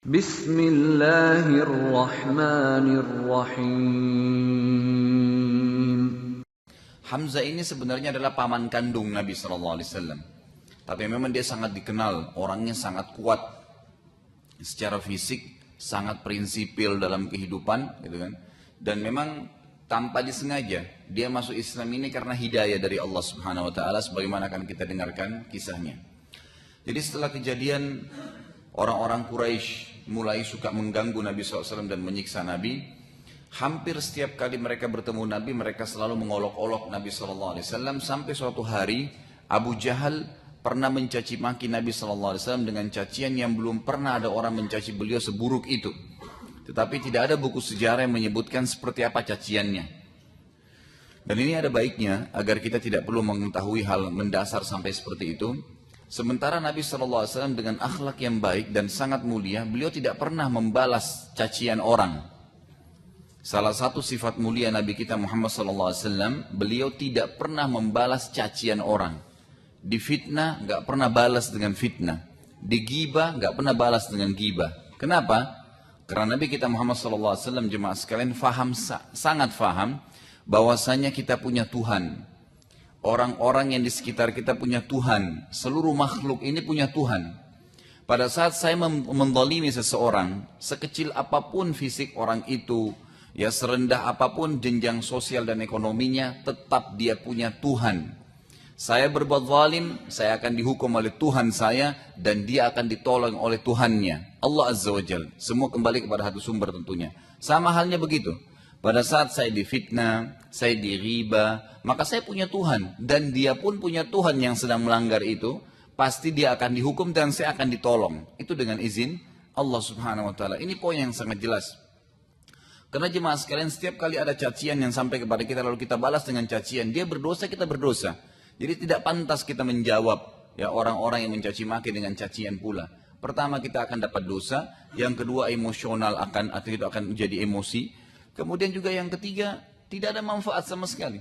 Bismillahirrahmanirrahim. Hamzah ini sebenarnya adalah paman kandung Nabi SAW. Tapi memang dia sangat dikenal, orangnya sangat kuat secara fisik, sangat prinsipil dalam kehidupan, gitu kan. Dan memang tanpa disengaja dia masuk Islam ini karena hidayah dari Allah Subhanahu Wa Taala, sebagaimana akan kita dengarkan kisahnya. Jadi setelah kejadian orang-orang Quraisy mulai suka mengganggu Nabi SAW dan menyiksa Nabi, hampir setiap kali mereka bertemu Nabi, mereka selalu mengolok-olok Nabi SAW, sampai suatu hari Abu Jahal pernah mencaci maki Nabi SAW dengan cacian yang belum pernah ada orang mencaci beliau seburuk itu. Tetapi tidak ada buku sejarah yang menyebutkan seperti apa caciannya. Dan ini ada baiknya agar kita tidak perlu mengetahui hal mendasar sampai seperti itu. Sementara Nabi SAW dengan akhlak yang baik dan sangat mulia, beliau tidak pernah membalas cacian orang. Salah satu sifat mulia Nabi kita Muhammad SAW, beliau tidak pernah membalas cacian orang. Di fitnah nggak pernah balas dengan fitnah. Di ghibah nggak pernah balas dengan ghibah. Kenapa? Karena Nabi kita Muhammad SAW, jemaah sekalian, sangat faham bahwasanya kita punya Tuhan. Orang-orang yang di sekitar kita punya Tuhan. Seluruh makhluk ini punya Tuhan. Pada saat saya menzalimi seseorang, sekecil apapun fisik orang itu, ya serendah apapun jenjang sosial dan ekonominya, tetap dia punya Tuhan. Saya berbuat zalim, saya akan dihukum oleh Tuhan saya, dan dia akan ditolong oleh Tuhannya, Allah Azza wa Jalla. Semua kembali kepada satu sumber tentunya. Sama halnya begitu. Pada saat saya difitnah, saya diriba, maka saya punya Tuhan. Dan dia pun punya Tuhan yang sedang melanggar itu. Pasti dia akan dihukum dan saya akan ditolong. Itu dengan izin Allah Subhanahu Wa Taala. Ini poin yang sangat jelas. Karena jemaah sekalian, setiap kali ada cacian yang sampai kepada kita lalu kita balas dengan cacian, dia berdosa, kita berdosa. Jadi tidak pantas kita menjawab ya orang-orang yang mencaci maki dengan cacian pula. Pertama, kita akan dapat dosa. Yang kedua, emosional atau itu akan menjadi emosi. Kemudian juga yang ketiga, tidak ada manfaat sama sekali.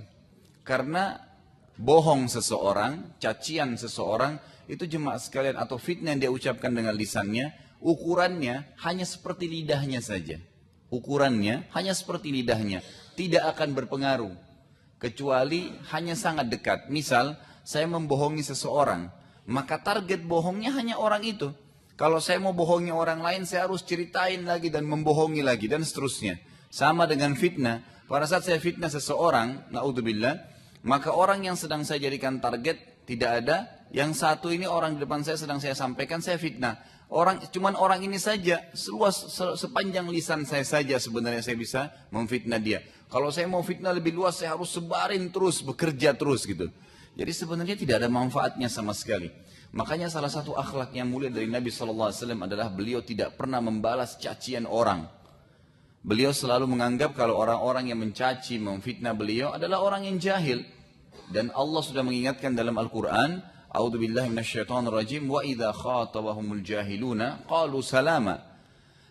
Karena bohong seseorang, cacian seseorang, itu jemaah sekalian atau fitnah yang dia ucapkan dengan lisannya, ukurannya hanya seperti lidahnya saja. Ukurannya hanya seperti lidahnya, tidak akan berpengaruh. Kecuali hanya sangat dekat. Misal, saya membohongi seseorang, maka target bohongnya hanya orang itu. Kalau saya mau bohongi orang lain, saya harus ceritain lagi dan membohongi lagi dan seterusnya. Sama dengan fitnah. Pada saat saya fitnah seseorang, na'udzubillah, maka orang yang sedang saya jadikan target tidak ada. Yang satu ini orang di depan saya sedang saya sampaikan, saya fitnah. Cuman orang ini saja, sepanjang lisan saya saja sebenarnya saya bisa memfitnah dia. Kalau saya mau fitnah lebih luas, saya harus sebarin terus, bekerja terus gitu. Jadi sebenarnya tidak ada manfaatnya sama sekali. Makanya salah satu akhlak yang mulia dari Nabi SAW adalah beliau tidak pernah membalas cacian orang. Beliau selalu menganggap kalau orang-orang yang mencaci, memfitnah beliau adalah orang yang jahil. Dan Allah sudah mengingatkan dalam Al-Quran, A'udzubillahi minasyaitonirrajim, wa idza khatabahumul jahiluna qalu salama.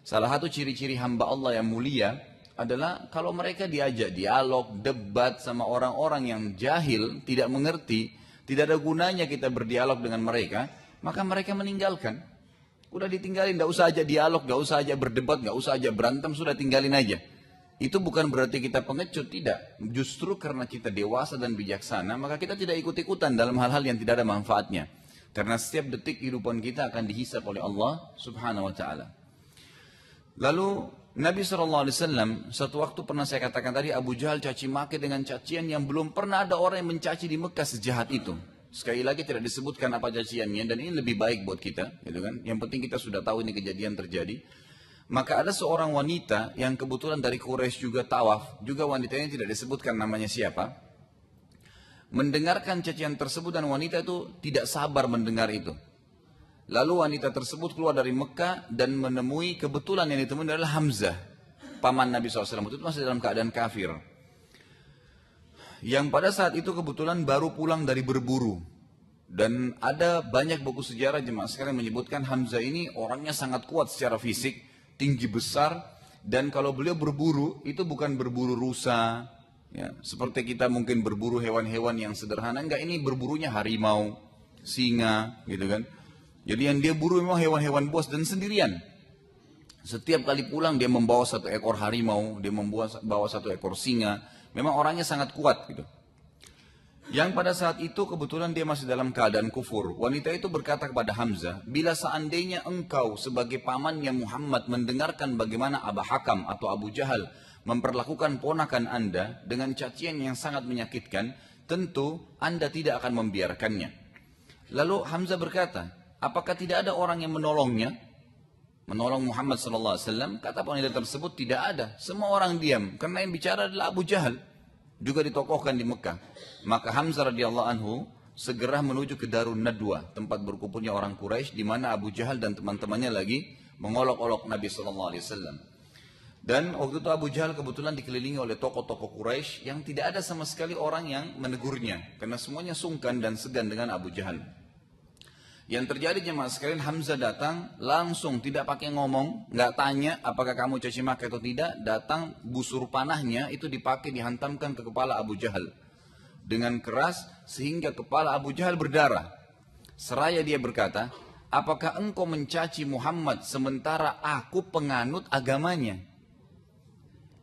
Salah satu ciri-ciri hamba Allah yang mulia adalah kalau mereka diajak dialog, debat sama orang-orang yang jahil, tidak mengerti, tidak ada gunanya kita berdialog dengan mereka, maka mereka meninggalkan. Udah ditinggalin, gak usah aja dialog, gak usah aja berdebat, gak usah aja berantem, sudah tinggalin aja. Itu bukan berarti kita pengecut, tidak. Justru karena kita dewasa dan bijaksana, maka kita tidak ikut-ikutan dalam hal-hal yang tidak ada manfaatnya. Karena setiap detik kehidupan kita akan dihisap oleh Allah Subhanahu Wa Taala. Lalu Nabi SAW satu waktu pernah saya katakan tadi, Abu Jahal caci maki dengan cacian yang belum pernah ada orang yang mencaci di Mekah sejahat itu. Sekali lagi tidak disebutkan apa caciannya, dan ini lebih baik buat kita, gitu kan? Yang penting kita sudah tahu ini kejadian terjadi. Maka ada seorang wanita yang kebetulan dari Quraisy juga tawaf, juga wanita ini tidak disebutkan namanya siapa. Mendengarkan cacian tersebut dan wanita itu tidak sabar mendengar itu. Lalu wanita tersebut keluar dari Mekah dan menemui, kebetulan yang ditemui adalah Hamzah, paman Nabi SAW, itu masih dalam keadaan kafir. Yang pada saat itu kebetulan baru pulang dari berburu. Dan ada banyak buku sejarah jemaah sekalian menyebutkan Hamzah ini orangnya sangat kuat secara fisik, tinggi besar, dan kalau beliau berburu itu bukan berburu rusa, ya, seperti kita mungkin berburu hewan-hewan yang sederhana, enggak, ini berburunya harimau, singa, gitu kan. Jadi yang dia buru memang hewan-hewan buas dan sendirian. Setiap kali pulang dia membawa satu ekor harimau, dia bawa satu ekor singa. Memang orangnya sangat kuat gitu. Yang pada saat itu kebetulan dia masih dalam keadaan kufur. Wanita itu berkata kepada Hamzah, bila seandainya engkau sebagai pamannya Muhammad mendengarkan bagaimana Abu Hakam atau Abu Jahal memperlakukan ponakan anda dengan cacian yang sangat menyakitkan, tentu anda tidak akan membiarkannya. Lalu Hamzah berkata, apakah tidak ada orang yang menolongnya? Menolong Muhammad SAW? Kata wanita tersebut, tidak ada. Semua orang diam, karena yang bicara adalah Abu Jahal. Juga ditokohkan di Mekah. Maka Hamzah radhiyallahu anhu segera menuju ke Darun Nadwa, tempat berkumpulnya orang Quraisy, di mana Abu Jahal dan teman-temannya lagi mengolok-olok Nabi SAW. Dan waktu itu Abu Jahal kebetulan dikelilingi oleh tokoh-tokoh Quraisy yang tidak ada sama sekali orang yang menegurnya, karena semuanya sungkan dan segan dengan Abu Jahal. Yang terjadi jemaah sekalian, Hamzah datang langsung, tidak pakai ngomong, nggak tanya apakah kamu caci maki atau tidak, datang busur panahnya itu dipakai dihantamkan ke kepala Abu Jahal dengan keras sehingga kepala Abu Jahal berdarah. Seraya dia berkata, apakah engkau mencaci Muhammad sementara aku penganut agamanya?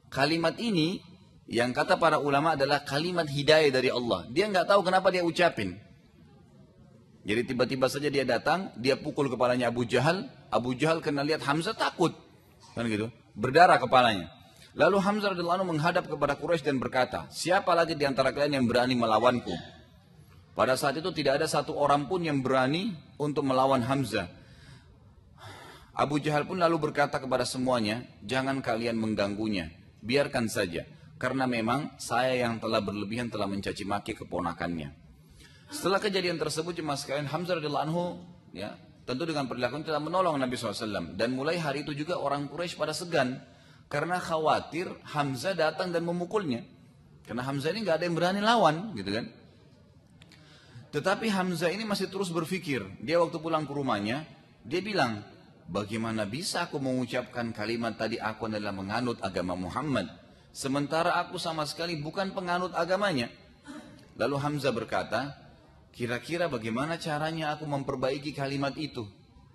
Kalimat ini yang kata para ulama adalah kalimat hidayah dari Allah. Dia nggak tahu kenapa dia ucapin. Jadi tiba-tiba saja dia datang, dia pukul kepalanya Abu Jahal. Abu Jahal kena lihat Hamzah takut, kan gitu, berdarah kepalanya. Lalu Hamzah radhiyallahu anhu menghadap kepada Quraisy dan berkata, siapa lagi di antara kalian yang berani melawanku? Pada saat itu tidak ada satu orang pun yang berani untuk melawan Hamzah. Abu Jahal pun lalu berkata kepada semuanya, jangan kalian mengganggunya, biarkan saja, karena memang saya yang telah berlebihan telah mencaci maki keponakannya. Setelah kejadian tersebut jemaah sekalian, Hamzah radhiyallahu anhu ya, tentu dengan perilaku telah menolong Nabi SAW. Dan mulai hari itu juga orang Quraisy pada segan, karena khawatir Hamzah datang dan memukulnya. Karena Hamzah ini nggak ada yang berani lawan, gitu kan. Tetapi Hamzah ini masih terus berpikir. Dia waktu pulang ke rumahnya, dia bilang, bagaimana bisa aku mengucapkan kalimat tadi aku adalah menganut agama Muhammad, sementara aku sama sekali bukan penganut agamanya. Lalu Hamzah berkata, kira-kira bagaimana caranya aku memperbaiki kalimat itu?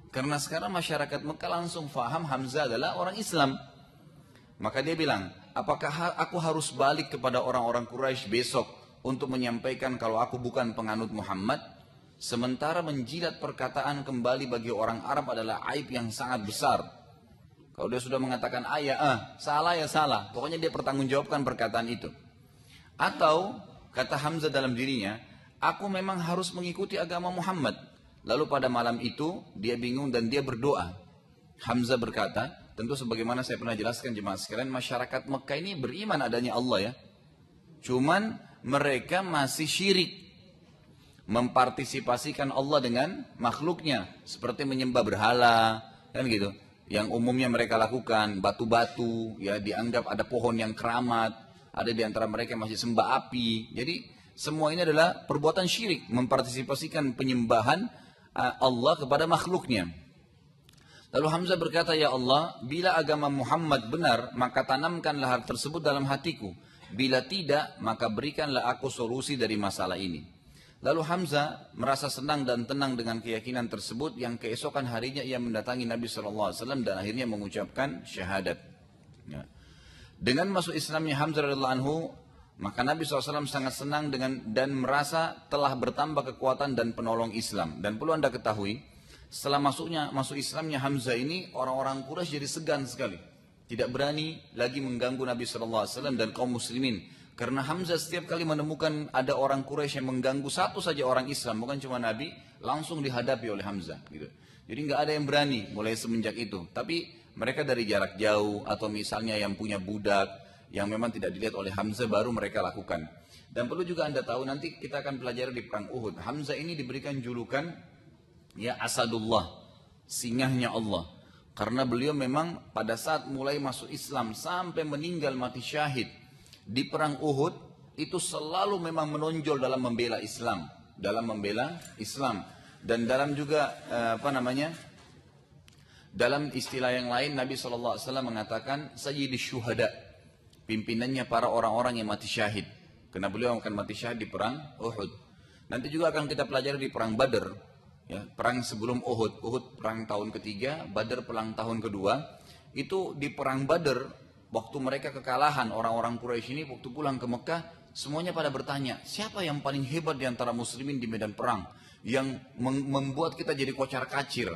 Karena sekarang masyarakat Mekah langsung faham Hamzah adalah orang Islam. Maka dia bilang, apakah aku harus balik kepada orang-orang Quraisy besok untuk menyampaikan kalau aku bukan penganut Muhammad? Sementara menjilat perkataan kembali bagi orang Arab adalah aib yang sangat besar. Kalau dia sudah mengatakan salah ya salah. Pokoknya dia pertanggungjawabkan perkataan itu. Atau kata Hamzah dalam dirinya, aku memang harus mengikuti agama Muhammad. Lalu pada malam itu dia bingung dan dia berdoa. Hamzah berkata, tentu sebagaimana saya pernah jelaskan jemaah sekalian, masyarakat Mekah ini beriman adanya Allah ya. Cuman mereka masih syirik, mempartisipasikan Allah dengan makhluknya, seperti menyembah berhala, kan gitu. Yang umumnya mereka lakukan batu-batu, ya dianggap ada pohon yang keramat, ada di antara mereka yang masih sembah api. Jadi semua ini adalah perbuatan syirik, mempartisipasikan penyembahan Allah kepada makhluknya. Lalu Hamzah berkata, ya Allah, bila agama Muhammad benar, maka tanamkanlah hal tersebut dalam hatiku. Bila tidak, maka berikanlah aku solusi dari masalah ini. Lalu Hamzah merasa senang dan tenang dengan keyakinan tersebut, yang keesokan harinya ia mendatangi Nabi SAW dan akhirnya mengucapkan syahadat. Ya. Dengan masuk Islamnya Hamzah radhiyallahu anhu, maka Nabi SAW sangat senang dan merasa telah bertambah kekuatan dan penolong Islam. Dan perlu anda ketahui, setelah masuk Islamnya Hamzah ini, orang-orang Quraisy jadi segan sekali. Tidak berani lagi mengganggu Nabi SAW dan kaum muslimin. Karena Hamzah setiap kali menemukan ada orang Quraisy yang mengganggu satu saja orang Islam, bukan cuma Nabi, langsung dihadapi oleh Hamzah. Gitu. Jadi nggak ada yang berani mulai semenjak itu. Tapi mereka dari jarak jauh atau misalnya yang punya budak, yang memang tidak dilihat oleh Hamzah baru mereka lakukan. Dan perlu juga anda tahu, nanti kita akan pelajari di perang Uhud, Hamzah ini diberikan julukan ya Asadullah, singahnya Allah, karena beliau memang pada saat mulai masuk Islam sampai meninggal mati syahid di perang Uhud itu selalu memang menonjol dalam membela Islam, dan dalam juga dalam istilah yang lain Nabi SAW mengatakan sayyidus syuhada, pimpinannya para orang-orang yang mati syahid. Karena beliau akan mati syahid di perang Uhud. Nanti juga akan kita pelajari di perang Badr. Ya, perang sebelum Uhud. Uhud perang tahun ketiga, Badr perang tahun kedua. itu di perang Badar, waktu mereka kekalahan orang-orang Quraisy ini, waktu pulang ke Mekah, semuanya pada bertanya, siapa yang paling hebat di antara muslimin di medan perang, yang membuat kita jadi kocar-kacir.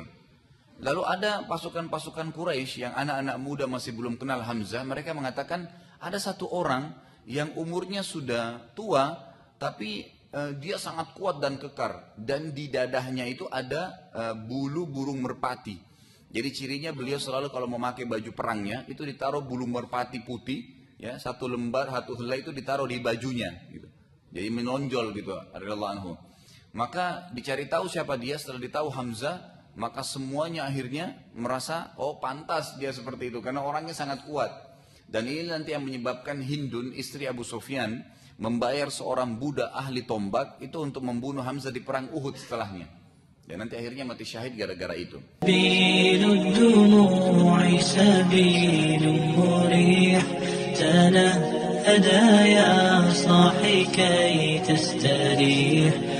Lalu ada pasukan-pasukan Quraisy yang anak-anak muda masih belum kenal Hamzah, mereka mengatakan ada satu orang yang umurnya sudah tua, tapi dia sangat kuat dan kekar, dan di dadahnya itu ada bulu burung merpati. Jadi cirinya beliau selalu kalau memakai baju perangnya itu ditaruh bulu merpati putih, ya, satu lembar, satu helai itu ditaruh di bajunya, gitu. Jadi menonjol gitu, radhiyallahu anhu. Maka dicari tahu siapa dia, setelah ditahu Hamzah, maka semuanya akhirnya merasa, oh pantas dia seperti itu, karena orangnya sangat kuat. Dan ini nanti yang menyebabkan Hindun, istri Abu Sufyan, membayar seorang budak ahli tombak itu untuk membunuh Hamzah di perang Uhud setelahnya. Dan nanti akhirnya mati syahid gara-gara itu. تنهدى يا صاحي كي تستريح